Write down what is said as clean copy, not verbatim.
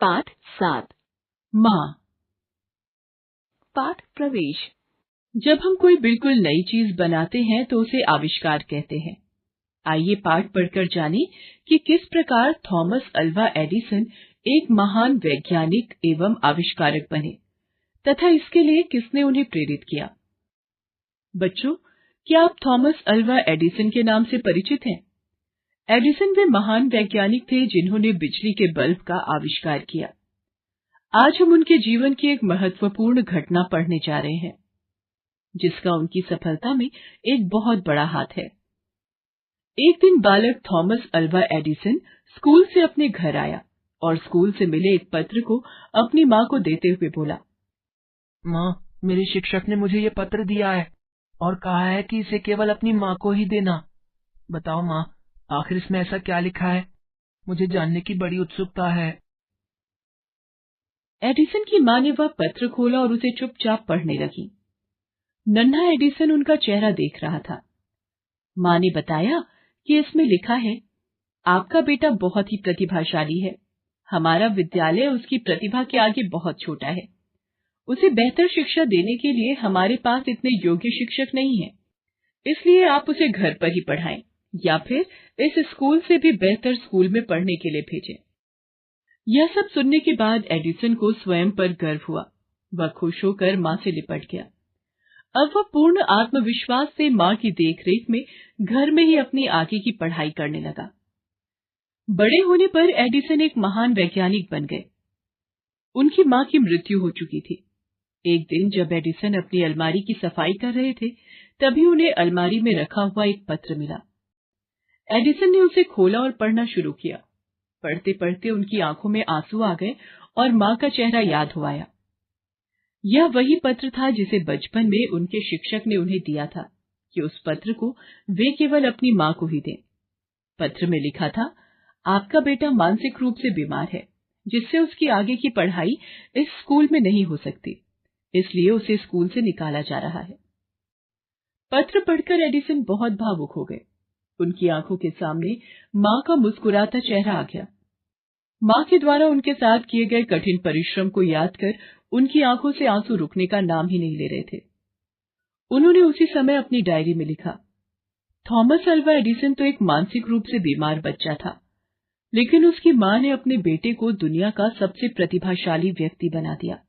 पाठ 7 माँ। पाठ प्रवेश। जब हम कोई बिल्कुल नई चीज बनाते हैं तो उसे आविष्कार कहते हैं। आइए पाठ पढ़कर जानें कि किस प्रकार थॉमस अल्वा एडिसन एक महान वैज्ञानिक एवं आविष्कारक बने तथा इसके लिए किसने उन्हें प्रेरित किया। बच्चों, क्या आप थॉमस अल्वा एडिसन के नाम से परिचित हैं? एडिसन वे महान वैज्ञानिक थे जिन्होंने बिजली के बल्ब का आविष्कार किया। आज हम उनके जीवन की एक महत्वपूर्ण घटना पढ़ने जा रहे हैं, जिसका उनकी सफलता में एक बहुत बड़ा हाथ है। एक दिन बालक थॉमस अल्वा एडिसन स्कूल से अपने घर आया और स्कूल से मिले एक पत्र को अपनी माँ को देते हुए बोला, माँ, मेरे शिक्षक ने मुझे ये पत्र दिया है और कहा है कि इसे केवल अपनी माँ को ही देना। बताओ माँ, आखिर इसमें ऐसा क्या लिखा है? मुझे जानने की बड़ी उत्सुकता है। एडिसन की माँ ने वह पत्र खोला और उसे चुपचाप पढ़ने लगी। नन्हा एडिसन उनका चेहरा देख रहा था। माँ ने बताया कि इसमें लिखा है, आपका बेटा बहुत ही प्रतिभाशाली है। हमारा विद्यालय उसकी प्रतिभा के आगे बहुत छोटा है। उसे बेहतर शिक्षा देने के लिए हमारे पास इतने योग्य शिक्षक नहीं हैं। इसलिए आप उसे घर पर ही पढ़ाएं या फिर इस स्कूल से भी बेहतर स्कूल में पढ़ने के लिए भेजें। यह सब सुनने के बाद एडिसन को स्वयं पर गर्व हुआ। वह खुश होकर माँ से लिपट गया। अब वह पूर्ण आत्मविश्वास से माँ की देखरेख में घर में ही अपनी आगे की पढ़ाई करने लगा। बड़े होने पर एडिसन एक महान वैज्ञानिक बन गए। उनकी माँ की मृत्यु हो चुकी थी। एक दिन जब एडिसन अपनी अलमारी की सफाई कर रहे थे, तभी उन्हें अलमारी में रखा हुआ एक पत्र मिला। एडिसन ने उसे खोला और पढ़ना शुरू किया। पढ़ते पढ़ते उनकी आंखों में आंसू आ गए और माँ का चेहरा याद हो आया। यह वही पत्र था जिसे बचपन में उनके शिक्षक ने उन्हें दिया था कि उस पत्र को वे केवल अपनी माँ को ही दें। पत्र में लिखा था, आपका बेटा मानसिक रूप से बीमार है, जिससे उसकी आगे की पढ़ाई इस स्कूल में नहीं हो सकती, इसलिए उसे स्कूल से निकाला जा रहा है। पत्र पढ़कर एडिसन बहुत भावुक हो गए। उनकी आंखों के सामने माँ का मुस्कुराता चेहरा आ गया। माँ के द्वारा उनके साथ किए गए कठिन परिश्रम को याद कर उनकी आंखों से आंसू रुकने का नाम ही नहीं ले रहे थे। उन्होंने उसी समय अपनी डायरी में लिखा, थॉमस अल्वा एडिसन तो एक मानसिक रूप से बीमार बच्चा था, लेकिन उसकी माँ ने अपने बेटे को दुनिया का सबसे प्रतिभाशाली व्यक्ति बना दिया।